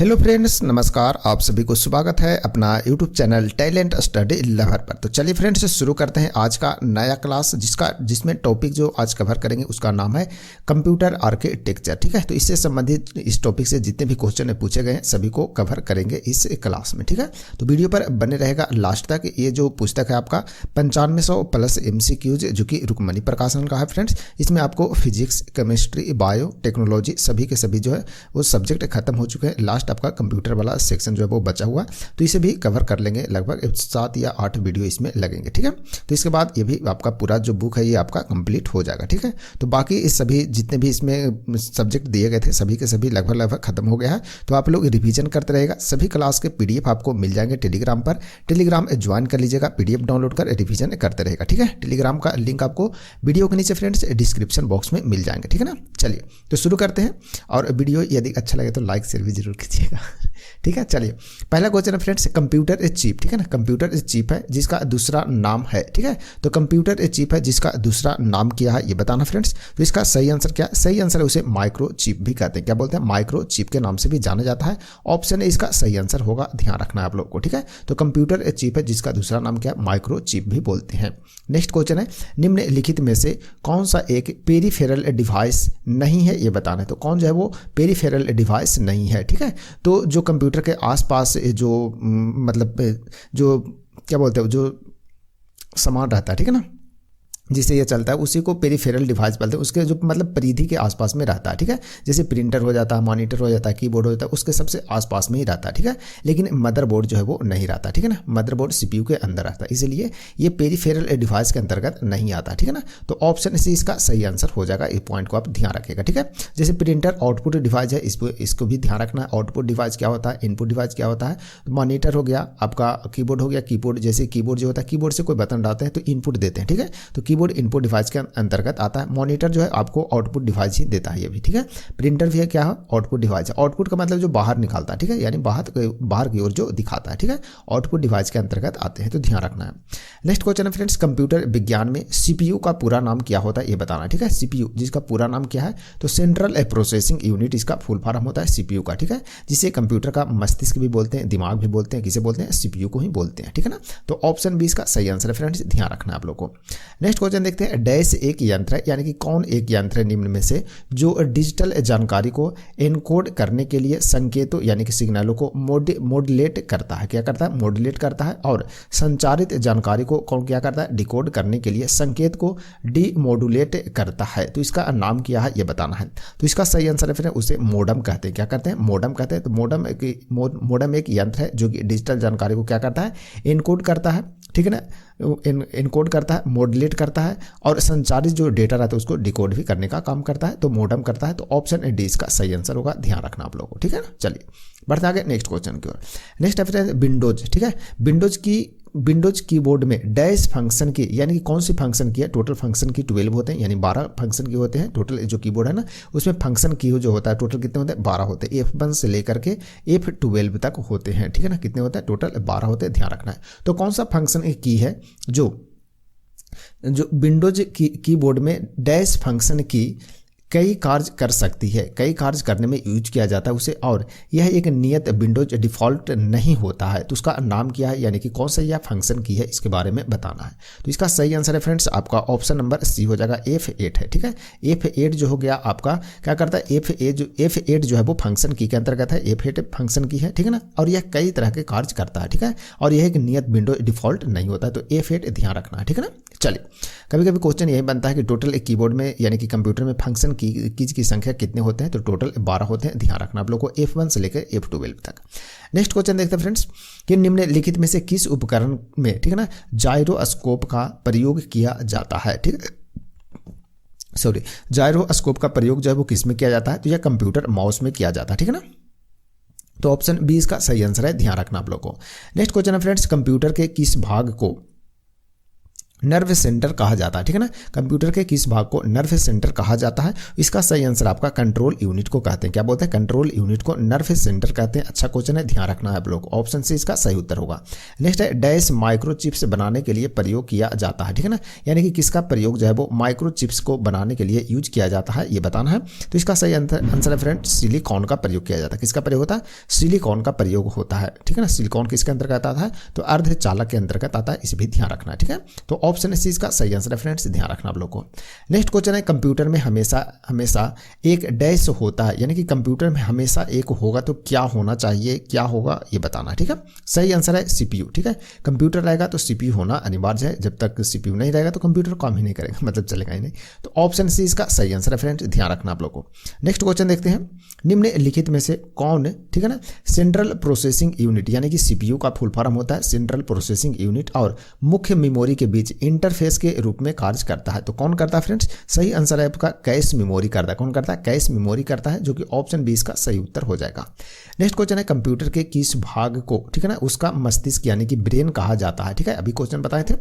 Hello friends, नमस्कार। आप सभी को स्वागत है अपना YouTube channel talent study lover पर। तो चलिए फ्रेंड्स, शुरू करते हैं आज का नया क्लास, जिसमें टॉपिक जो आज कवर करेंगे उसका नाम है कंप्यूटर आर्किटेक्चर। ठीक है, तो इससे संबंधित इस टॉपिक से जितने भी क्वेश्चन पूछे गए हैं सभी को कवर करेंगे इस क्लास में। ठीक है, तो वीडियो पर बने रहेगा लास्ट तक। ये जो पुस्तक है आपका 9500 प्लस MCQs, जो कि रुक्मणी प्रकाशन का है फ्रेंड्स। इसमें आपको फिजिक्स, केमिस्ट्री, बायो, टेक्नोलॉजी सभी के सभी जो है वो सब्जेक्ट खत्म हो चुके हैं। लास्ट आपका कंप्यूटर वाला सेक्शन जो है वो बचा हुआ, तो इसे भी कवर कर लेंगे। लगभग 7 या 8 वीडियो इसमें लगेंगे। ठीक है, तो इसके बाद ये भी आपका पूरा जो बुक है ये आपका कंप्लीट हो जाएगा। ठीक है, तो बाकी इस सभी जितने भी इसमें सब्जेक्ट दिए गए थे सभी के सभी लगभग खत्म हो गया है। तो आप लोग रिवीजन करते रहेगा। सभी क्लास के PDF आपको मिल जाएंगे टेलीग्राम पर। टेलीग्राम ज्वाइन कर लीजिएगा, PDF डाउनलोड कर रिवीजन करते रहेगा। ठीक है, टेलीग्राम का लिंक आपको वीडियो के नीचे फ्रेंड्स डिस्क्रिप्शन बॉक्स में मिल जाएंगे। ठीक है ना, चलिए तो शुरू करते हैं। और वीडियो यदि अच्छा लगे तो लाइक शेयर भी जरूर कीजिएगा। ठीक है, चलिए पहला क्वेश्चन है फ्रेंड्स, कंप्यूटर इज चिप। ठीक है ना, कंप्यूटर इज चिप है जिसका दूसरा नाम है। ठीक है, तो कंप्यूटर इज चिप है जिसका दूसरा नाम क्या है ये बताना फ्रेंड्स। तो इसका सही आंसर क्या है? सही आंसर है उसे माइक्रो चिप भी कहते हैं। क्या बोलते हैं? माइक्रो चिप के नाम से भी जाना जाता है। ऑप्शन है इसका सही आंसर होगा, ध्यान रखना है आप लोग को। ठीक है, तो कंप्यूटर इज चिप है जिसका दूसरा नाम क्या है? माइक्रो चिप भी बोलते हैं। नेक्स्ट क्वेश्चन है, निम्नलिखित में से कौन सा एक पेरिफेरल डिवाइस नहीं है ये बताना है। तो कौन जो है वो पेरिफेरल डिवाइस नहीं है। ठीक है, तो जो कंप्यूटर के आसपास जो मतलब जो क्या बोलते हैं जो सामान रहता है, ठीक है ना, जिससे ये चलता है उसी को पेरिफेरल डिवाइस बोलते हैं। उसके जो मतलब परिधि के आसपास में रहता है। ठीक है, जैसे प्रिंटर हो जाता है, मॉनिटर हो जाता है, कीबोर्ड हो जाता है, उसके सबसे आसपास में ही रहता है। ठीक है, लेकिन मदरबोर्ड जो है वो नहीं रहता। ठीक है ना, मदरबोर्ड CPU के अंदर रहता है, इसलिए ये पेरिफेरल डिवाइस के अंतर्गत नहीं आता। ठीक है ना, तो ऑप्शन सी इसका सही आंसर हो जाएगा। इस पॉइंट को आप ध्यान रखिएगा। ठीक है, जैसे प्रिंटर आउटपुट डिवाइस है, इसको भी ध्यान रखना है। आउटपुट डिवाइस क्या होता है, इनपुट डिवाइस क्या होता है। मॉनिटर हो गया आपका, कीबोर्ड हो गया, कीबोर्ड जैसे कीबोर्ड जो होता है, कीबोर्ड से कोई बटन डालते हैं तो इनपुट देते हैं। ठीक है, तो कीबोर्ड इनपुट डिवाइस के अंतर्गत आता है। मॉनिटर जो है आपको आउटपुट डिवाइस ही देता है ये भी। ठीक है, प्रिंटर भी है क्या है? आउटपुट डिवाइस है। आउटपुट का मतलब जो बाहर निकालता है। ठीक है, यानी बाहर की ओर जो दिखाता है। ठीक है, आउटपुट डिवाइस के अंतर्गत आते हैं, तो ध्यान रखना है। नेक्स्ट क्वेश्चन है फ्रेंड्स, कंप्यूटर विज्ञान में CPU का पूरा नाम क्या होता है ये बताना। ठीक है, CPU जिसका पूरा नाम क्या है? तो सेंट्रल प्रोसेसिंग यूनिट इसका फुल फॉर्म होता है CPU का। ठीक है, जिसे कंप्यूटर का मस्तिष्क भी बोलते हैं, दिमाग भी बोलते हैं। किसे बोलते हैं? CPU को ही बोलते हैं। ठीक है ना, तो ऑप्शन 20 का सही आंसर है फ्रेंड्स, ध्यान रखना है आप लोग को। नेक्स्ट क्वेश्चन देखते हैं, डैश एक यंत्र है, यानी कि कौन एक यंत्र है निम्न में से जो डिजिटल जानकारी को एनकोड करने के लिए संकेतों यानी कि सिग्नलों को मॉड्यूलेट करता है। क्या करता है? मॉड्यूलेट करता है। और संचारित जानकारी को कौन क्या करता है? डिकोड करने के लिए संकेत को डीमोडुलेट करता है। तो इसका नाम क्या है ये बताना है। तो इसका सही आंसर है फिर उसे मोडम कहते हैं। क्या कहते हैं? मोडम कहते हैं। तो मोडम एक यंत्र है जो कि डिजिटल जानकारी को क्या करता है? एनकोड करता है। ठीक है ना, इनकोड करता है, मॉड्यूलेट करता है, और संचारित जो डेटा रहता है उसको डिकोड भी करने का काम करता है। तो मोडम करता है। तो ऑप्शन डी इसका सही आंसर होगा, ध्यान रखना आप लोगों को। ठीक है ना, चलिए बढ़ते आगे नेक्स्ट क्वेश्चन की ओर। नेक्स्ट है विंडोज। ठीक है, विंडोज कीबोर्ड में डैश फंक्शन की यानी कि कौन सी फंक्शन की है? टोटल फंक्शन की 12 होते हैं, यानी 12 फंक्शन की होते हैं। टोटल जो कीबोर्ड है ना उसमें फंक्शन की जो होता है टोटल कितने होते हैं? 12 होते हैं। F1 से लेकर के F12 तक होते हैं। ठीक है ना, कितने होते हैं? टोटल 12 होते हैं, ध्यान रखना है। तो कौन सा फंक्शन की है जो विंडोज कीबोर्ड में डैश फंक्शन की कई कार्य कर सकती है, कई कार्य करने में यूज किया जाता है उसे, और यह एक नियत विंडोज डिफ़ॉल्ट नहीं होता है। तो उसका नाम क्या है, यानी कि कौन सा यह फंक्शन की है, इसके बारे में बताना है। तो इसका सही आंसर है फ्रेंड्स आपका ऑप्शन नंबर सी हो जाएगा, F8 है। ठीक है, F8 जो हो गया आपका क्या करता है? F8 जो है वो फंक्शन की के अंतर्गत है। F8 फंक्शन की है। ठीक है ना, और यह कई तरह के कार्य करता है। ठीक है, और यह एक नियत विंडोज डिफ़ॉल्ट नहीं होता है। तो F8 ध्यान रखना है। ठीक है ना, चलिए कभी कभी क्वेश्चन यही बनता है कि टोटल एक कीबोर्ड में यानी कि कंप्यूटर में फंक्शन कीज की संख्या कितने होते हैं? तो टोटल 12 होते हैं, ध्यान रखना आप लोग को, F1 से लेकर F12 तक। नेक्स्ट क्वेश्चन देखते हैं फ्रेंड्स कि निम्नलिखित में से किस उपकरण में, ठीक है ना, जायरोस्कोप का प्रयोग किया जाता है? ठीक है, जायरोस्कोप का प्रयोग जो है वो किस में किया जाता है? तो यह कंप्यूटर माउस में किया जाता है। ठीक है ना, तो ऑप्शन 20 का सही आंसर है, ध्यान रखना आप लोग को। नेक्स्ट क्वेश्चन है फ्रेंड्स, कंप्यूटर के किस भाग को नर्व सेंटर कहा जाता है, ठीक है ना। कंप्यूटर के किस भाग को नर्व सेंटर कहा जाता है? इसका सही आंसर आपका कंट्रोल यूनिट को कहते हैं। क्या बोलते हैं? कंट्रोल यूनिट को नर्व सेंटर कहते हैं। अच्छा क्वेश्चन है, ध्यान रखना है आप लोग। ऑप्शन सी इसका सही उत्तर होगा। नेक्स्ट है डैश माइक्रोचिप्स बनाने के लिए प्रयोग किया जाता है, ठीक है ना। यानी कि किसका प्रयोग जो है वो माइक्रोचिप्स को बनाने के लिए यूज किया जाता है, ये बताना है। तो इसका सही आंसर है फ्रेंड सिलिकॉन का प्रयोग किया जाता है। किसका प्रयोग होता है? सिलिकॉन का प्रयोग होता है, ठीक है ना। सिलिकॉन किसके अंतर्गत आता है? तो अर्धचालक के अंतर्गत आता है, इसे भी ध्यान रखना है, ठीक है। तो ऑप्शन सी इसका सही आंसर है फ्रेंड्स, ध्यान रखना आप लोगों को। नेक्स्ट क्वेश्चन है कंप्यूटर में हमेशा एक डैश होता है, यानी कि कंप्यूटर में हमेशा एक होगा तो क्या होना चाहिए, क्या होगा ये बताना, ठीक है। सही आंसर है सीपीयू, ठीक है। कंप्यूटर रहेगा तो सीपीयू होना अनिवार्य है, जब तक सीपीयू नहीं रहेगा तो कंप्यूटर काम ही नहीं करेगा, मतलब चलेगा ही नहीं। तो ऑप्शन सी इसका सही आंसर है फ्रेंड्स, ध्यान रखना आप लोगों को। नेक्स्ट क्वेश्चन देखते हैं, निम्नलिखित में से कौन, ठीक है ना, सेंट्रल प्रोसेसिंग यूनिट यानी कि सीपीयू का फुल फॉर्म होता है सेंट्रल प्रोसेसिंग यूनिट और मुख्य मेमोरी के बीच इंटरफेस के रूप में कार्य करता है? तो कौन करता है फ्रेंड्स? सही आंसर है आपका कैश मेमोरी करता है। कौन करता है? कैश मेमोरी करता है, जो कि ऑप्शन बी इसका सही उत्तर हो जाएगा। नेक्स्ट क्वेश्चन है कंप्यूटर के किस भाग को, ठीक है ना, उसका मस्तिष्क यानी कि ब्रेन कहा जाता है, ठीक है। अभी क्वेश्चन बताए थे।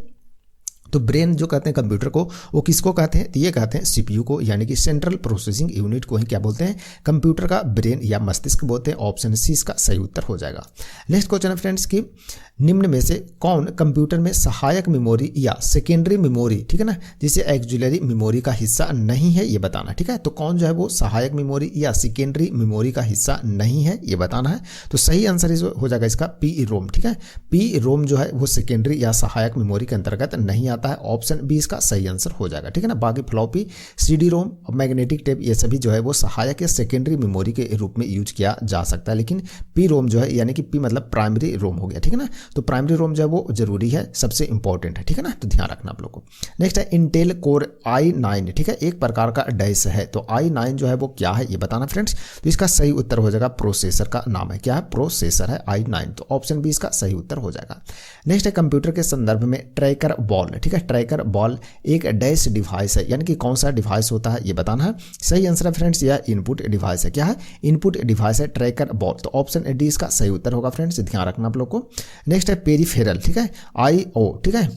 तो ब्रेन जो कहते हैं कंप्यूटर को, वो किसको कहते हैं? तो ये कहते हैं सीपीयू को, यानी कि सेंट्रल प्रोसेसिंग यूनिट को ही क्या बोलते हैं? कंप्यूटर का ब्रेन या मस्तिष्क बोलते हैं। ऑप्शन सी इसका सही उत्तर हो जाएगा। नेक्स्ट क्वेश्चन है फ्रेंड्स कि निम्न में से कौन कंप्यूटर में सहायक मेमोरी या सेकेंडरी मेमोरी, ठीक है ना, जिसे एक्जुलरी मेमोरी का हिस्सा नहीं है, ये बताना, ठीक है। तो कौन जो है वो सहायक मेमोरी या सेकेंडरी मेमोरी का हिस्सा नहीं है, ये बताना है। तो सही आंसर हो जाएगा इसका पी रोम, ठीक है। पी रोम जो है वो सेकेंडरी या सहायक मेमोरी के अंतर्गत नहीं आता है। ऑप्शन बी इसका सही आंसर हो जाएगा, ठीक है ना। बाकी floppy, CD ROM, magnetic tape, ये सभी जो है वो सहायक या सेकेंडरी मेमोरी के रूप में यूज किया जा सकता है, लेकिन पी रोम जो है, यानी कि पी मतलब प्राइमरी रोम हो गया, ठीक है ना। तो प्राइमरी रोम जो है वो जरूरी है, सबसे इंपॉर्टेंट है, ठीक है ना। तो ध्यान रखना आप लोग को। नेक्स्ट है इंटेल कोर i9, ठीक है, एक प्रकार का डैश है। तो i9 जो है वो क्या है, ये बताना फ्रेंड्स। तो इसका सही उत्तर हो जाएगा, प्रोसेसर का नाम है। क्या है? प्रोसेसर है i9। तो ऑप्शन बी इसका सही उत्तर हो जाएगा। नेक्स्ट है कंप्यूटर के संदर्भ में ट्रैकर बॉल, ठीक है। ट्रैकर बॉल एक डैश डिवाइस है, यानी कि कौन सा डिवाइस होता है, ये बताना है। सही आंसर है फ्रेंड्स, यह इनपुट डिवाइस है। क्या है? इनपुट डिवाइस है ट्रैकर बॉल। तो ऑप्शन डी इसका सही उत्तर होगा फ्रेंड्स, ध्यान रखना आप लोग को। नेक्स्ट है पेरिफेरल, ठीक है, IO, ठीक है,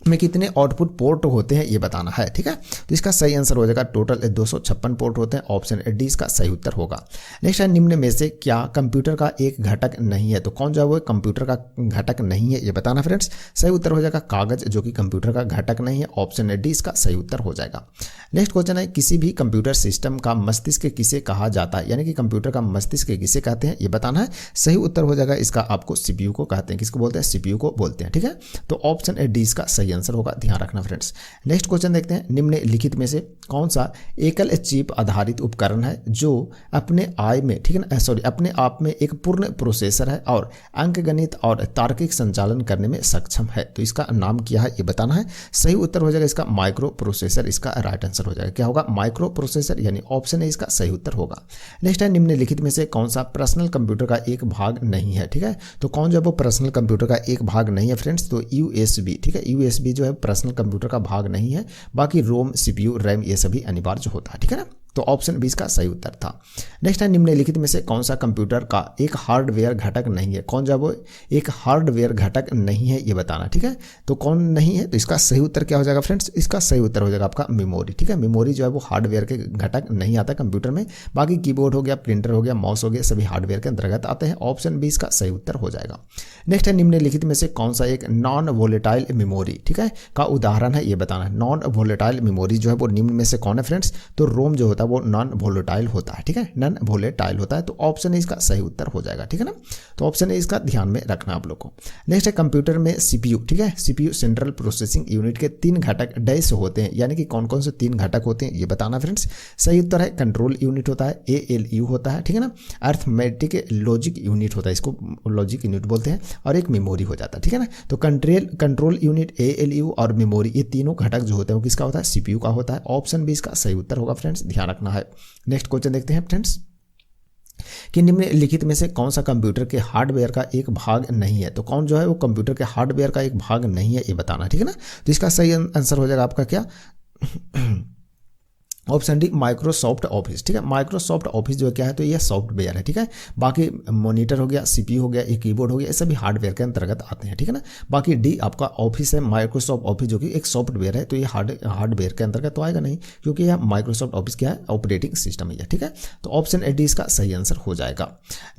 में कितने आउटपुट पोर्ट होते हैं, ये बताना है, ठीक है। तो इसका सही आंसर हो जाएगा टोटल 256 पोर्ट होते हैं। ऑप्शन डी इसका सही उत्तर होगा। नेक्स्ट है निम्न में से क्या कंप्यूटर का एक घटक नहीं है? तो कौन जो है वो कंप्यूटर का घटक नहीं है, ये बताना फ्रेंड्स। सही उत्तर हो जाएगा कागज, जो कि कंप्यूटर का घटक नहीं है। ऑप्शन डी इसका सही उत्तर हो जाएगा। नेक्स्ट क्वेश्चन है किसी भी कंप्यूटर सिस्टम का मस्तिष्क किसे कहा जाता है, यानी कि कंप्यूटर का मस्तिष्क किसे कहते हैं, ये बताना है। सही उत्तर हो जाएगा इसका आपको सीपीयू को कहते हैं। किसको बोलते हैं? सीपीयू को बोलते हैं, ठीक है। तो ऑप्शन डी इसका सही आंसर होगा, ध्यान रखना फ्रेंड्स। नेक्स्ट क्वेश्चन देखते हैं, निम्नलिखित में से कौन सा एकल चिप आधारित उपकरण है जो अपने अपने आप में एक पूर्ण प्रोसेसर है और अंकगणित और तार्किक संचालन करने में सक्षम है? तो इसका नाम क्या है, ये बताना है। सही उत्तर हो जाएगा इसका माइक्रो प्रोसेसर, इसका राइट आंसर हो जाएगा। क्या होगा? माइक्रो प्रोसेसर, यानी ऑप्शन ए इसका सही उत्तर होगा। नेक्स्ट है निम्नलिखित में से कौन सा पर्सनल कंप्यूटर का एक भाग नहीं है, ठीक है। तो कौन जो है पर्सनल कंप्यूटर का एक भाग नहीं है फ्रेंड्स? तो यूएसबी, ठीक है, यूएसबी जो है पर्सनल कंप्यूटर का भाग नहीं है। बाकी रोम, सीपीयू, रैम ये सभी अनिवार्य होता है, ठीक है ना। तो ऑप्शन बी इसका सही उत्तर था। नेक्स्ट है निम्नलिखित में से कौन सा कंप्यूटर का एक हार्डवेयर घटक नहीं है? कौन जो है वो एक हार्डवेयर घटक नहीं है, ये बताना, ठीक है। तो कौन नहीं है? तो इसका सही उत्तर क्या हो जाएगा फ्रेंड्स? इसका सही उत्तर हो जाएगा आपका मेमोरी, ठीक है। मेमोरी जो है वो हार्डवेयर के घटक नहीं आता कंप्यूटर में। बाकी कीबोर्ड हो गया, प्रिंटर हो गया, माउस हो गया, सभी हार्डवेयर के अंतर्गत आते हैं। ऑप्शन बी इसका सही उत्तर हो जाएगा। नेक्स्ट है निम्नलिखित में से कौन सा एक नॉन वोलेटाइल मेमोरी, ठीक है, का उदाहरण है, ये बताना है। नॉन वोलेटाइल मेमोरी जो है वो निम्न में से कौन है फ्रेंड्स? तो रोम जो होता है वो नॉन वोलेटाइल होता है, ठीक है, नॉन वोलेटाइल होता है। तो ऑप्शन इसका सही उत्तर हो जाएगा, ठीक है ना। तो ऑप्शन इसका ध्यान में रखना आप लोग को। नेक्स्ट है कंप्यूटर में सीपीयू, ठीक है, सीपीयू सेंट्रल प्रोसेसिंग यूनिट के 3 घटक डैश होते हैं, यानी कि कौन कौन से 3 घटक होते हैं, ये बताना फ्रेंड्स। सही उत्तर है कंट्रोल यूनिट होता है, ALU होता है, ठीक है ना। अर्थमेटिक लॉजिक यूनिट होता है, इसको लॉजिक यूनिट बोलते हैं, और एक मेमोरी हो जाता है, ठीक है ना। तो कंट्रोल यूनिट, ALU और मेमोरी, ये तीनों घटक जो होते हैं वो किसका होता है? सीपीयू का होता है। ऑप्शन बी इसका सही उत्तर होगा फ्रेंड्स, ध्यान रखना है। नेक्स्ट क्वेश्चन देखते हैं फ्रेंड्स कि निम्नलिखित में से कौन सा कंप्यूटर के हार्डवेयर का एक भाग नहीं है? तो कौन जो है वो कंप्यूटर के हार्डवेयर का एक भाग नहीं है, ये बताना, ठीक है ना। तो इसका सही आंसर हो जाएगा आपका क्या? Option D Microsoft office. ठीक है, माइक्रोसॉफ्ट ऑफिस जो क्या है तो ये सॉफ्टवेयर है। ठीक है, बाकी मॉनिटर हो गया, सीपीयू हो गया, ये कीबोर्ड हो गया, ये सभी हार्डवेयर के अंतर्गत आते हैं। ठीक है ना, बाकी डी आपका ऑफिस है, माइक्रोसॉफ्ट ऑफिस जो कि एक सॉफ्टवेयर है, तो ये हार्डवेयर के अंतर्गत तो आएगा नहीं, क्योंकि यह माइक्रोसॉफ्ट ऑफिस क्या है, ऑपरेटिंग सिस्टम है। ठीक है, तो ऑप्शन डी इसका सही आंसर हो जाएगा।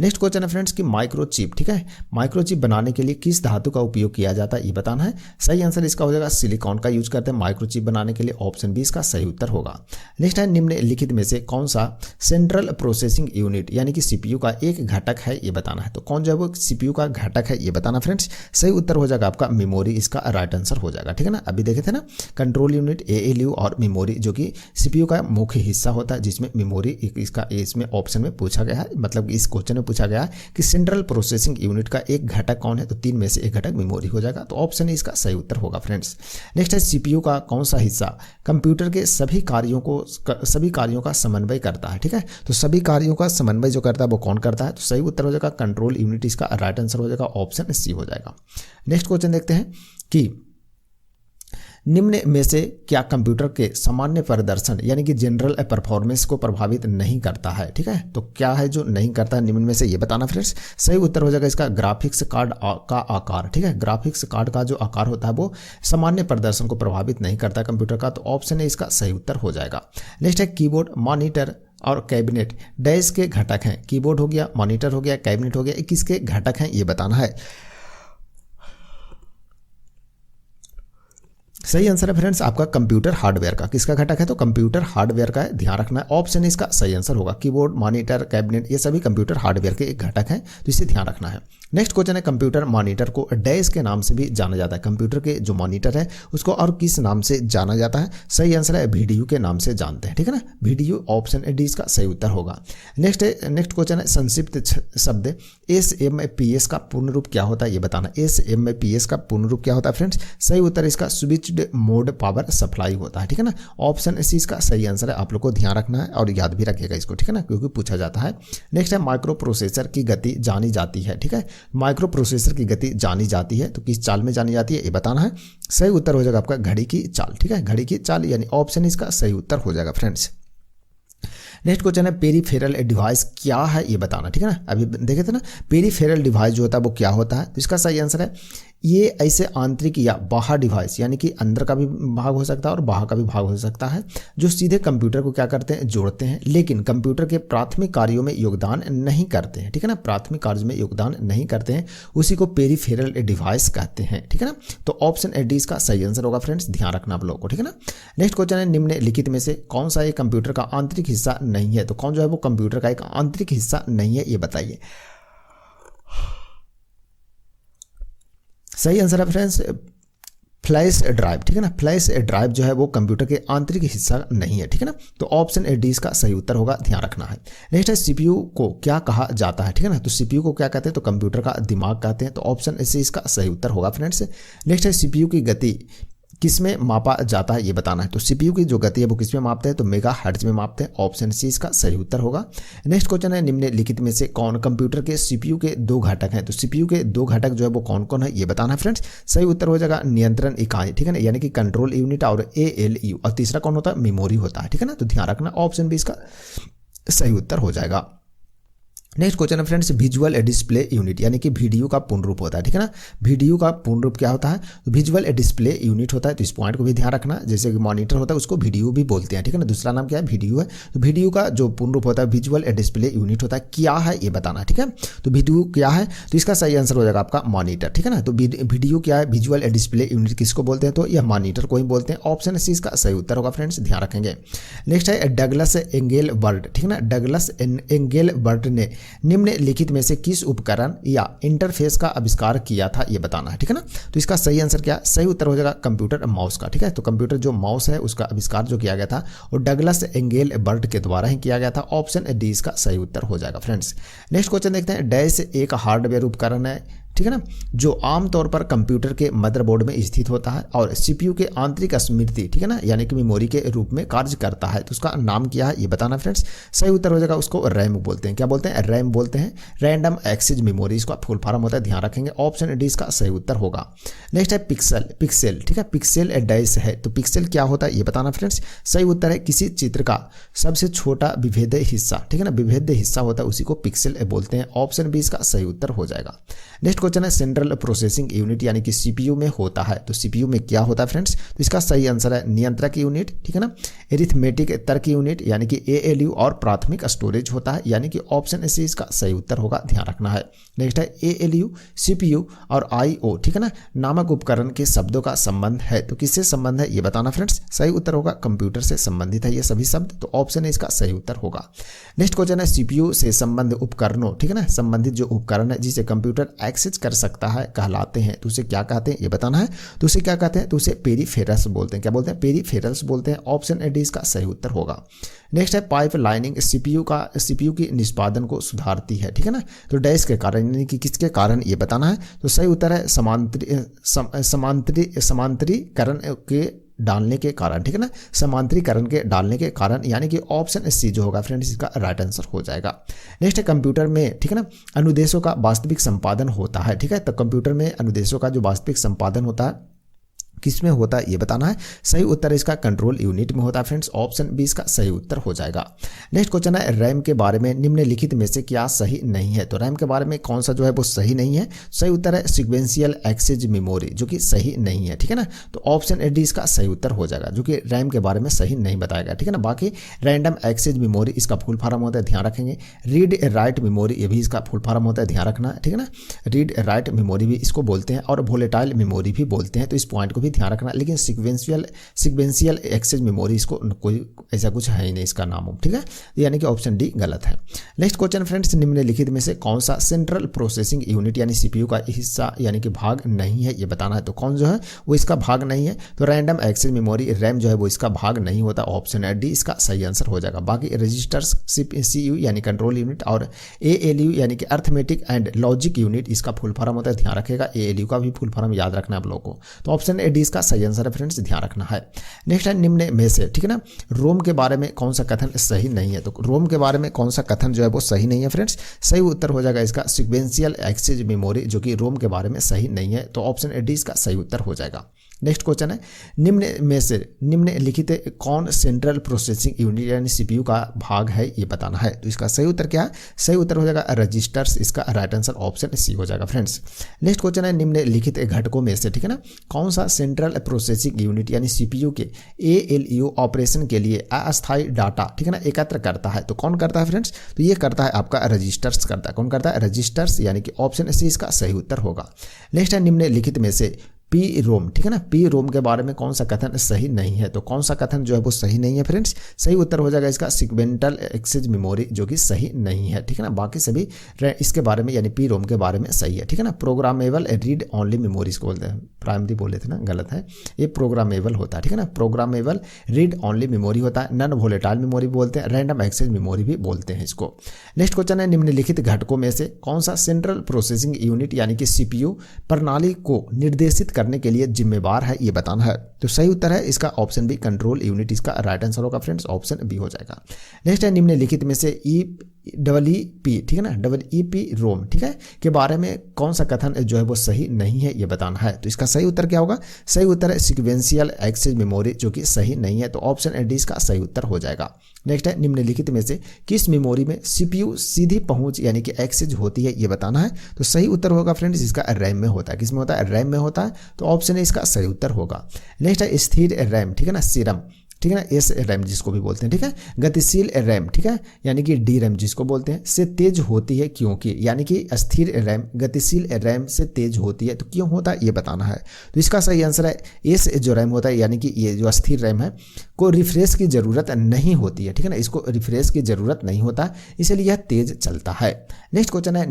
नेक्स्ट क्वेश्चन है फ्रेंड्स कि माइक्रोचिप। ठीक है, माइक्रोचिप बनाने के लिए किस धातु का उपयोग किया जाता है ये बताना है। सही आंसर इसका हो जाएगा सिलिकॉन का यूज करते हैं माइक्रोचिप बनाने के लिए, ऑप्शन बी इसका सही उत्तर होगा। नेक्स्ट है निम्नलिखित में से कौन सा सेंट्रल प्रोसेसिंग यूनिट यानी कि सीपीयू का एक घटक है ये बताना है। तो कौन जो है वो सीपीयू का घटक है ये बताना फ्रेंड्स। सही उत्तर हो जाएगा आपका मेमोरी, इसका राइट आंसर हो जाएगा। ठीक है ना, अभी देखे थे ना कंट्रोल यूनिट, एएलयू और मेमोरी जो कि सीपीयू का मुख्य हिस्सा होता है, जिसमें मेमोरी इसका इसमें ऑप्शन में पूछा गया है, मतलब इस क्वेश्चन में पूछा गया है कि सेंट्रल प्रोसेसिंग यूनिट का एक घटक कौन है, तो तीन में से एक घटक मेमोरी हो जाएगा, तो ऑप्शन इसका सही उत्तर होगा फ्रेंड्स। नेक्स्ट है सीपीयू का कौन सा हिस्सा कंप्यूटर के सभी कार्यों का समन्वय करता है। ठीक है, तो सभी कार्यों का समन्वय जो करता है वो कौन करता है, तो सही उत्तर हो जाएगा कंट्रोल यूनिट, इसका राइट आंसर हो जाएगा, ऑप्शन सी हो जाएगा। नेक्स्ट क्वेश्चन देखते हैं कि निम्न में से क्या कंप्यूटर के सामान्य प्रदर्शन यानी कि जनरल परफॉर्मेंस को प्रभावित नहीं करता है। ठीक है, तो क्या है जो नहीं करता है निम्न में से ये बताना फ्रेंड्स। सही उत्तर हो जाएगा इसका ग्राफिक्स कार्ड का आकार। ठीक है, ग्राफिक्स कार्ड का जो आकार होता है वो सामान्य प्रदर्शन को प्रभावित नहीं करता कंप्यूटर का, तो ऑप्शन है इसका सही उत्तर हो जाएगा। नेक्स्ट है कीबोर्ड, मॉनिटर और कैबिनेट डैश के घटक हैं। कीबोर्ड हो गया, मॉनिटर हो गया, कैबिनेट हो गया, किसके घटक हैं ये बताना है। सही आंसर है फ्रेंड्स आपका कंप्यूटर हार्डवेयर का। किसका घटक है, तो कंप्यूटर हार्डवेयर का ध्यान रखना है, ऑप्शन इसका सही आंसर होगा। कीबोर्ड, मॉनिटर, कैबिनेट ये सभी कंप्यूटर हार्डवेयर के एक घटक हैं, तो इसे ध्यान रखना है। नेक्स्ट क्वेश्चन है कंप्यूटर मॉनिटर को डैश के नाम से भी जाना जाता है। कंप्यूटर के जो मॉनिटर है उसको और किस नाम से जाना जाता है। सही आंसर है वीडीयू के नाम से जानते हैं। ठीक है ना, वीडीयू, ऑप्शन डी इसका सही उत्तर होगा। नेक्स्ट क्वेश्चन है संक्षिप्त शब्द एसएमपीएस का पूर्ण रूप क्या होता है ये बताना। एसएमपीएस का पूर्ण रूप क्या होता है फ्रेंड्स। सही उत्तर इसका स्विच्ड मोड पावर सप्लाई होता है। ठीक है ना, ऑप्शन सी इसका सही आंसर है, आप लोग को ध्यान रखना है और याद भी रखिएगा इसको। ठीक है ना, क्योंकि पूछा जाता है। नेक्स्ट है माइक्रो प्रोसेसर की गति जानी जाती है। ठीक है, माइक्रो प्रोसेसर की गति जानी जाती है, तो किस चाल में जानी जाती है ये बताना है। सही उत्तर हो जाएगा आपका घड़ी की चाल। ठीक है, घड़ी की चाल यानी ऑप्शन इसका सही उत्तर हो जाएगा फ्रेंड्स। नेक्स्ट क्वेश्चन है पेरीफेरल डिवाइस क्या है ये बताना। ठीक है ना, अभी देखे थे ना पेरीफेरल डिवाइस जो होता है वो क्या होता है, तो इसका सही आंसर है ये ऐसे आंतरिक या बाहर डिवाइस यानी कि अंदर का भी भाग हो सकता है और बाहर का भी भाग हो सकता है, जो सीधे कंप्यूटर को क्या करते हैं, जोड़ते हैं, लेकिन कंप्यूटर के प्राथमिक कार्यों में योगदान नहीं करते हैं। ठीक है ना, प्राथमिक कार्य में योगदान नहीं करते हैं, उसी को पेरीफेरल डिवाइस कहते हैं। ठीक है ना, तो ऑप्शन डी इसका सही आंसर होगा फ्रेंड्स, ध्यान रखना आप लोगों को। ठीक है ना, नेक्स्ट क्वेश्चन है निम्नलिखित में से कौन सा एक कंप्यूटर का आंतरिक हिस्सा नहीं है। तो कौन जो है वो कंप्यूटर का एक आंतरिक हिस्सा नहीं है ये बताइए। सही आंसर है फ्रेंड्स फ्लैश ड्राइव। ठीक है ना, फ्लैश ड्राइव जो है वो कंप्यूटर के आंतरिक हिस्सा नहीं है। ठीक है ना, तो ऑप्शन डी इसका सही उत्तर होगा, ध्यान रखना है। नेक्स्ट है सीपीयू को क्या कहा जाता है। ठीक है ना, तो सीपीयू को क्या कहते हैं, तो कंप्यूटर का दिमाग कहते हैं, तो ऑप्शन सी इसका सही उत्तर होगा फ्रेंड्स। नेक्स्ट है सीपीयू की गति किसमें मापा जाता है ये बताना है। तो सीपीयू की जो गति है वो किसमें मापते हैं, तो मेगाहर्ट्ज में मापते हैं, ऑप्शन सी इसका सही उत्तर होगा। नेक्स्ट क्वेश्चन है निम्नलिखित में से कौन कंप्यूटर के सीपीयू के दो घटक हैं। तो सीपीयू के दो घटक जो है वो कौन कौन है ये बताना है फ्रेंड्स। सही उत्तर हो जाएगा नियंत्रण इकाई। ठीक है ना, यानी कि कंट्रोल यूनिट और एएलयू, और तीसरा कौन होता है, मेमोरी होता है। ठीक है ना, तो ध्यान रखना, ऑप्शन बी इसका सही उत्तर हो जाएगा। नेक्स्ट क्वेश्चन है फ्रेंड्स विजुअल डिस्प्ले यूनिट यानी कि वीडियो का पूर्ण रूप होता है। ठीक है ना, वीडियो का पूर्ण रूप क्या होता है, तो विजुअल डिस्प्ले यूनिट होता है, तो इस पॉइंट को भी ध्यान रखना। जैसे कि मॉनिटर होता है उसको वीडियो भी बोलते हैं। ठीक है ना, दूसरा नाम क्या है, वीडियो है। तो वीडियो का जो पूर्ण रूप होता है विजुअल डिस्प्ले यूनिट होता है, क्या है ये बताना। ठीक है, तो वीडियो क्या है, तो इसका सही आंसर हो जाएगा आपका मॉनिटर। ठीक है ना, तो वीडियो क्या है, विजुअल डिस्प्ले यूनिट किसको बोलते हैं, तो यह मॉनिटर को ही बोलते हैं, ऑप्शन सी इसका सही उत्तर होगा फ्रेंड्स, ध्यान रखेंगे। नेक्स्ट है डगलस एंगेलबर्ट। ठीक है ना, डगलस एंगेलबर्ट ने निम्नलिखित में से किस उपकरण या इंटरफेस का आविष्कार किया था ये बताना है। ठीक है ना, तो इसका सही आंसर क्या, सही उत्तर हो जाएगा कंप्यूटर माउस का। ठीक है, तो कंप्यूटर जो माउस है उसका आविष्कार जो किया गया था वो डगलस एंगेलबर्ट के द्वारा ही किया गया था, ऑप्शन डी इसका सही उत्तर हो जाएगा फ्रेंड्स। नेक्स्ट क्वेश्चन देखते हैं डैश एक हार्डवेयर उपकरण है ठीक है ना, जो आमतौर पर कंप्यूटर के मदरबोर्ड में स्थित होता है और सीपीयू के आंतरिक स्मृति, ठीक है ना, यानी कि मेमोरी के रूप में कार्य करता है। तो उसका नाम क्या है ये बताना फ्रेंड्स। सही उत्तर हो जाएगा, उसको रैम बोलते हैं। क्या बोलते हैं? रैम बोलते हैं, रैंडम एक्सेस मेमोरी इसका फुल फॉर्म होता है, ध्यान रखेंगे। ऑप्शन डी इसका सही उत्तर होगा। नेक्स्ट है पिक्सल, पिक्सेल, ठीक है, पिक्सेल डैश है, तो पिक्सेल क्या होता है ये बताना फ्रेंड्स। सही उत्तर है किसी चित्र का सबसे छोटा विभेद्य हिस्सा, ठीक है ना, विभेद्य हिस्सा होता है उसी को पिक्सेल बोलते हैं। ऑप्शन बी इसका सही उत्तर हो जाएगा। नेक्स्ट क्वेश्चन है सेंट्रल प्रोसेसिंग यूनिट यानी कि सीपीयू में होता है, तो सीपीयू में क्या होता है फ्रेंड्स? तो इसका सही आंसर है नियंत्रक यूनिट, ठीक है ना, एरिथमेटिक तर्क यूनिट यानी कि एएलयू और प्राथमिक स्टोरेज होता है, यानी कि ऑप्शन सी इसका सही उत्तर होगा, ध्यान रखना है। नेक्स्ट है एएलयू, सीपीयू और आईओ, ठीक है ना, नामक उपकरण के शब्दों का संबंध है, तो किससे संबंध है ये बताना फ्रेंड्स। सही उत्तर होगा कंप्यूटर से संबंधित है ये सभी शब्द, तो ऑप्शन इसका सही उत्तर होगा। नेक्स्ट क्वेश्चन है सीपीयू से संबंधित उपकरणों, ठीक है ना, संबंधित जो उपकरण है जिसे कंप्यूटर एक्सेस कर सकता है कहलाते हैं, तो उसे क्या कहते हैं ये बताना है। तो उसे क्या कहते हैं? तो उसे पेरिफेरल्स बोलते हैं। क्या बोलते हैं? पेरिफेरल्स बोलते हैं। ऑप्शन डी इसका सही उत्तर होगा। नेक्स्ट है पाइप लाइनिंग सीपीयू की निष्पादन को सुधारती है, ठीक है ना, तो डैश के कारण यानी कि किसके कारण ये बताना है। तो सही उत्तर है समांतरीकरण के डालने के कारण, ठीक है ना, समांतरीकरण के डालने के कारण, यानी कि ऑप्शन सी जो होगा फ्रेंड्स इसका राइट आंसर हो जाएगा। नेक्स्ट है कंप्यूटर में, ठीक है ना, अनुदेशों का वास्तविक संपादन होता है, ठीक है, तो कंप्यूटर में अनुदेशों का जो वास्तविक संपादन होता है किस में होता है ये बताना है। सही उत्तर इसका कंट्रोल यूनिट में होता है फ्रेंड्स। ऑप्शन बी इसका सही उत्तर हो जाएगा। नेक्स्ट क्वेश्चन है रैम के बारे में निम्नलिखित में से क्या सही नहीं है, तो रैम के बारे में कौन सा जो है वो सही नहीं है। सही उत्तर है सिक्वेंशियल एक्सेस मेमोरी, जो कि सही नहीं है, ठीक है ना, तो ऑप्शन डी इसका सही उत्तर हो जाएगा, जो कि रैम के बारे में सही नहीं बताएगा, ठीक है ना। बाकी रैंडम एक्सेस मेमोरी इसका फुल फॉर्म होता है, ध्यान रखेंगे। रीड राइट मेमोरी ये भी इसका फुल फॉर्म होता है, ध्यान रखना, ठीक है ना, रीड राइट मेमोरी भी इसको बोलते हैं और वोलेटाइल मेमोरी भी बोलते हैं, तो इस पॉइंट को भी ध्यान रखना। लेकिन सिक्वेंशियल एक्सेस मेमोरी इसको कोई ऐसा कुछ है ही नहीं इसका नाम, ठीक है, यानी कि ऑप्शन डी गलत है। नेक्स्ट क्वेश्चन फ्रेंड्स, निम्नलिखित में से कौन सा सेंट्रल प्रोसेसिंग यूनिट यानी सीपीयू का हिस्सा यानी कि भाग नहीं है ये बताना है। तो कौन जो है वो इसका भाग नहीं है, तो रैंडम एक्सेस मेमोरी रैम जो है वो इसका भाग नहीं होता, ऑप्शन डी इसका सही आंसर हो जाएगा। बाकी रजिस्टर्स सीयू यानी कंट्रोल यूनिट और एएलयू यानी कि अर्थमेटिक एंड लॉजिक यूनिट इसका फुल फॉर्म होता है, ध्यान रखेगा। एएलयू का भी फुल फॉर्म याद रखना है आप लोगों को, तो ऑप्शन डी इसका सही आंसर है फ्रेंड्स, ध्यान रखना है। नेक्स्ट है निम्न में से, ठीक है ना, रोम के बारे में कौन सा कथन सही नहीं है, तो रोम के बारे में कौन सा कथन जो है वो सही नहीं है फ्रेंड्स। सही उत्तर हो जाएगा इसका सिक्वेंशियल एक्सेस मेमोरी, जो कि रोम के बारे में सही नहीं है, तो ऑप्शन डी इसका सही उत्तर हो जाएगा। नेक्स्ट क्वेश्चन है निम्न में से निम्नलिखित कौन सेंट्रल प्रोसेसिंग यूनिट यानी सीपीयू का भाग है ये बताना है। तो इसका सही उत्तर क्या है? सही उत्तर हो जाएगा रजिस्टर्स, इसका राइट आंसर ऑप्शन सी हो जाएगा फ्रेंड्स। नेक्स्ट क्वेश्चन है निम्नलिखित घटकों में से, ठीक है ना, कौन सा सेंट्रल प्रोसेसिंग यूनिट यानी सीपीयू के एएलयू ऑपरेशन के लिए अस्थायी डाटा, ठीक है ना, एकत्र करता है। तो कौन करता है फ्रेंड्स? तो ये करता है आपका रजिस्टर्स करता है। कौन करता है? रजिस्टर्स, यानी कि ऑप्शन सी इसका सही उत्तर होगा। नेक्स्ट है निम्नलिखित में से पी रोम, ठीक है ना, पी रोम के बारे में कौन सा कथन सही नहीं है। तो कौन सा कथन जो है वो सही नहीं है फ्रेंड्स? सही उत्तर हो जाएगा इसका सिक्वेंटल एक्सेस मेमोरी, जो कि सही नहीं है, ठीक है ना। बाकी सभी इसके बारे में यानी पी रोम के बारे में सही है, ठीक है ना। प्रोग्रामेबल रीड ओनली मेमोरी इसको बोलते हैं, प्राइमरी बोले थे ना, गलत है, ये प्रोग्रामेबल होता है, ठीक है ना। प्रोग्रामेबल रीड ओनली मेमोरी होता है, नॉन वोलेटाइल मेमोरी बोलते हैं, रैंडम एक्सेस मेमोरी भी बोलते हैं इसको। नेक्स्ट क्वेश्चन है निम्नलिखित घटकों में से कौन सा सेंट्रल प्रोसेसिंग यूनिट यानी कि सीपीयू प्रणाली को निर्देशित करने के लिए जिम्मेवार है ये बताना है। तो सही उत्तर है इसका ऑप्शन बी कंट्रोल यूनिट, इसका राइट आंसर होगा फ्रेंड्स, ऑप्शन बी हो जाएगा। नेक्स्ट है निम्नलिखित में से EEP, ठीक है ना, EEP रोम, ठीक है, के बारे में कौन सा कथन जो है वो सही नहीं है ये बताना है। तो इसका सही उत्तर क्या होगा? सही उत्तर है सिक्वेंशियल एक्सेस मेमोरी, जो कि सही नहीं है, तो ऑप्शन डी इसका सही उत्तर हो जाएगा। नेक्स्ट है निम्नलिखित में से किस मेमोरी में सीपीयू सीधी पहुंच यानी कि एक्सेस होती है ये बताना है। तो सही उत्तर होगा फ्रेंड्स इसका रैम में होता है। किस में होता है? रैम में होता है, तो ऑप्शन ए इसका सही उत्तर होगा। नेक्स्ट है स्थिर रैम, ठीक है ना, सीरम, ठीक है ना, एस रैम जिसको भी बोलते हैं, ठीक है। गतिशील रैम, ठीक है, यानी कि डी रैम जिसको बोलते हैं, से तेज होती है क्योंकि, यानी कि स्थिर रैम गतिशील रैम से तेज होती है, तो क्यों होता है ये बताना है। तो इसका सही आंसर है एस जो रैम होता है, यानी कि ये जो स्थिर रैम है को रिफ्रेश की जरूरत नहीं होती है, ठीक है ना, इसको रिफ्रेश की जरूरत नहीं होता, इसलिए यह तेज चलता है। नेक्स्ट क्वेश्चन है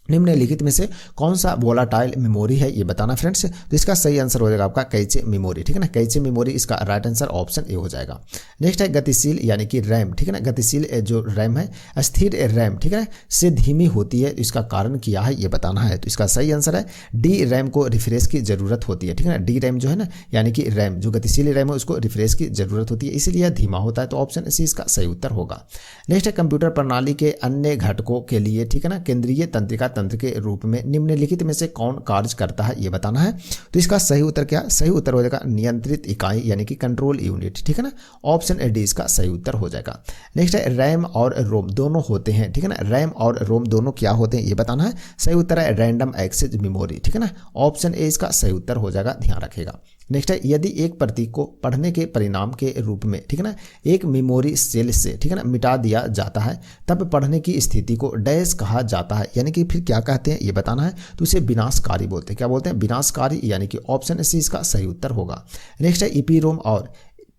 निम्नलिखित में से कौन सा वोलाटाइल मेमोरी है ये बताना फ्रेंड्स। तो इसका सही आंसर हो जाएगा आपका कैचे मेमोरी, ठीक है ना, कैचे मेमोरी इसका राइट आंसर ऑप्शन ए हो जाएगा। नेक्स्ट है गतिशील यानी कि रैम, ठीक है ना, गतिशील जो रैम है स्थिर रैम, ठीक है, से धीमी होती है, इसका कारण क्या है ये बताना है। तो इसका सही आंसर है डी रैम को रिफ्रेश की जरूरत होती है, ठीक है ना, डी रैम जो है ना यानी कि रैम जो गतिशील रैम है उसको रिफ्रेश की जरूरत होती है, इसलिए धीमा होता है। तो ऑप्शन सी इसका सही उत्तर होगा। नेक्स्ट है कंप्यूटर प्रणाली के अन्य घटकों के लिए, ठीक है ना, केंद्रीय तंत्रिका तंत्र के रूप में निम्नलिखित में से कौन कार्य करता है ये बताना है। तो इसका सही उत्तर क्या, सही उत्तर हो जाएगा नियंत्रित इकाई यानी कि कंट्रोल यूनिट, ठीक है ना, ऑप्शन डी इसका सही उत्तर हो जाएगा। नेक्स्ट है रैम और रोम दोनों होते हैं, ठीक है ना, रैम और रोम दोनों क्या होते हैं ये बताना है। सही उत्तर है रैंडम एक्सेस मेमोरी, ठीक है ना, ऑप्शन ए इसका सही उत्तर हो जाएगा, ध्यान रखेगा। नेक्स्ट है यदि एक प्रतीक को पढ़ने के परिणाम के रूप में, ठीक है ना, एक मेमोरी सेल से, ठीक है ना, मिटा दिया जाता है तब पढ़ने की स्थिति को डैश कहा जाता है, यानी कि फिर क्या कहते हैं ये बताना है। तो उसे विनाशकारी बोलते हैं, क्या बोलते हैं, विनाशकारी, यानी कि ऑप्शन सी इसका सही उत्तर होगा। नेक्स्ट है ईपी रोम और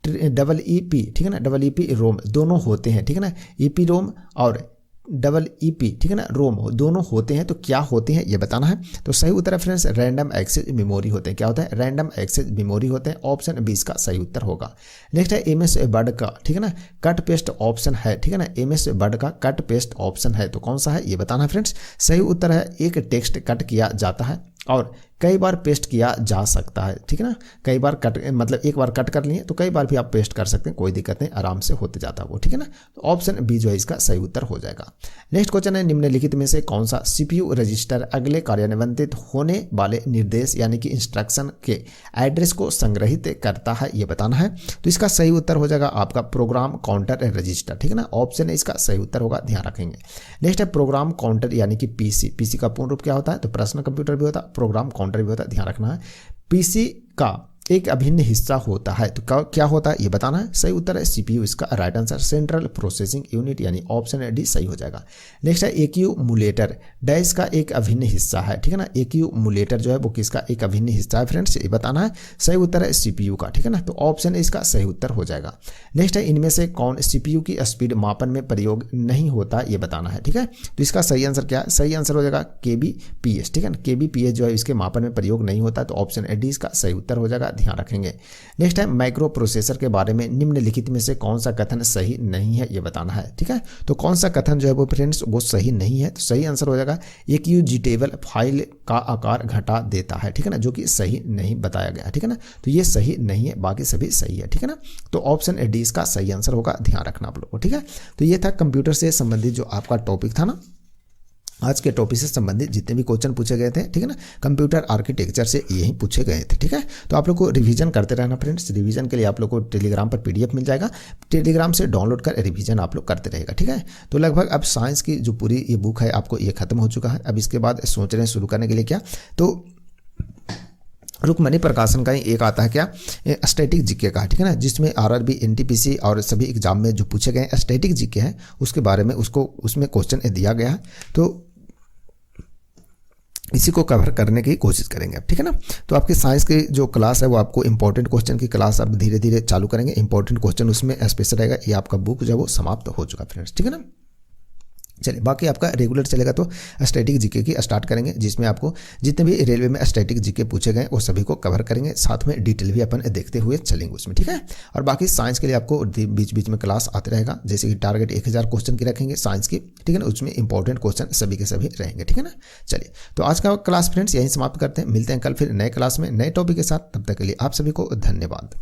डबल ईपी, ठीक है ना, डबल ईपी रोम दोनों होते हैं, ठीक है ना, ईपी रोम और डबल ईपी, ठीक है ना, रोम दोनों होते हैं, तो क्या होते हैं ये बताना है। तो सही उत्तर है फ्रेंड्स रैंडम एक्सेस मेमोरी होते हैं, क्या होता है, रैंडम एक्सेस मेमोरी होते हैं, ऑप्शन बी इसका सही उत्तर होगा। नेक्स्ट है एमएस वर्ड का, ठीक है ना, कट पेस्ट ऑप्शन है, ठीक है ना, एमएस वर्ड का कट पेस्ट ऑप्शन है, तो कौन सा है ये बताना है फ्रेंड्स। सही उत्तर है एक टेक्स्ट कट किया जाता है और कई बार पेस्ट किया जा सकता है, ठीक है ना, कई बार कट मतलब एक बार कट कर लिए तो कई बार भी आप पेस्ट कर सकते हैं, कोई दिक्कत नहीं, आराम से होते जाता है वो, ठीक है ना। तो ऑप्शन बी जो है इसका सही उत्तर हो जाएगा। नेक्स्ट क्वेश्चन है निम्नलिखित में से कौन सा सीपीयू रजिस्टर अगले कार्यान्वित होने वाले निर्देश यानी कि इंस्ट्रक्शन के एड्रेस को संग्रहित करता है ये बताना है। तो इसका सही उत्तर हो जाएगा आपका प्रोग्राम काउंटर रजिस्टर, ठीक है ना, ऑप्शन है इसका सही उत्तर होगा, ध्यान रखेंगे। नेक्स्ट है प्रोग्राम काउंटर यानी कि पीसी, पीसी का पूर्ण रूप क्या होता है, तो पर्सनल कंप्यूटर भी होता है, प्रोग्राम काउंटर भी होता है, ध्यान रखना है। पीसी का एक अभिन्न हिस्सा होता है, तो क्या होता है ये बताना है। सही उत्तर है सीपीयू, इसका right answer central processing unit यानी ऑप्शन डी सही हो जाएगा। नेक्स्ट है एक्यूमुलेटर डैश का एक अभिन्न हिस्सा है, ठीक है ना, एक्यूमुलेटर जो है वो किसका एक अभिन्न हिस्सा है फ्रेंड्स ये बताना है। सही उत्तर है सीपीयू का, ठीक है ना, तो ऑप्शन इसका सही उत्तर हो जाएगा। नेक्स्ट है इनमें से कौन सीपीयू की स्पीड मापन में प्रयोग नहीं होता ये बताना है, ठीक है। तो इसका सही आंसर क्या है, सही आंसर हो जाएगा केबीपीएस, ठीक है ना, केबीपीएस जो है इसके मापन में प्रयोग नहीं होता, तो ऑप्शन डी इसका सही उत्तर हो जाएगा, ध्यान रखेंगे। नेक्स्ट है माइक्रो प्रोसेसर के बारे में निम्नलिखित में से कौन सा कथन सही नहीं है ये बताना है, ठीक है। तो कौन सा कथन जो है वो फ्रेंड्स वो सही नहीं है, तो सही आंसर हो जाएगा एक्यूजिटेबल फाइल का आकार घटा देता है, ठीक है ना, जो कि सही नहीं बताया गया, ठीक है ना, तो ये सही नहीं है, बाकी सभी सही है, ठीक है ना। तो ऑप्शन डी इसका सही आंसर होगा, ध्यान रखना आप लोगों को, ठीक है। तो ये था कंप्यूटर से संबंधित जो आपका टॉपिक था ना, आज के टॉपिक से संबंधित जितने भी क्वेश्चन पूछे गए थे, ठीक है ना, कंप्यूटर आर्किटेक्चर से यही पूछे गए थे, ठीक है। तो आप लोग को रिवीजन करते रहना फ्रेंड्स, रिवीजन के लिए आप लोग को टेलीग्राम पर पीडीएफ मिल जाएगा, टेलीग्राम से डाउनलोड कर रिवीजन आप लोग करते रहेगा, ठीक है। तो लगभग अब साइंस की जो पूरी ये बुक है आपको ये खत्म हो चुका है। अब इसके बाद सोच रहे हैं शुरू करने के लिए क्या, तो रुक्मणी प्रकाशन का ही एक आता है क्या, स्टैटिक जीके का, ठीक है ना, जिसमें आरआरबी एनटीपीसी और सभी एग्जाम में जो पूछे गए स्टैटिक जीके हैं उसके बारे में उसमें क्वेश्चन दिया गया है, तो इसी को कवर करने की कोशिश करेंगे अब, ठीक है ना। तो आपकी साइंस की जो क्लास है वो आपको इंपॉर्टेंट क्वेश्चन की क्लास अब धीरे धीरे चालू करेंगे, इंपॉर्टेंट क्वेश्चन उसमें स्पेशल रहेगा। ये आपका बुक जो है वो समाप्त हो चुका फ्रेंड्स, ठीक है ना। चलिए बाकी आपका रेगुलर चलेगा तो स्टैटिक जीके की स्टार्ट करेंगे, जिसमें आपको जितने भी रेलवे में स्टैटिक जीके पूछे गए वो सभी को कवर करेंगे, साथ में डिटेल भी अपन देखते हुए चलेंगे उसमें, ठीक है। और बाकी साइंस के लिए आपको बीच बीच में क्लास आते रहेगा, जैसे कि टारगेट 1000 क्वेश्चन की रखेंगे साइंस की, ठीक है ना, उसमें इंपॉर्टेंट क्वेश्चन सभी के सभी रहेंगे, ठीक है ना। चलिए तो आज का क्लास फ्रेंड्स यहीं समाप्त करते हैं, मिलते हैं कल फिर नए क्लास में नए टॉपिक के साथ, तब तक के लिए आप सभी को धन्यवाद।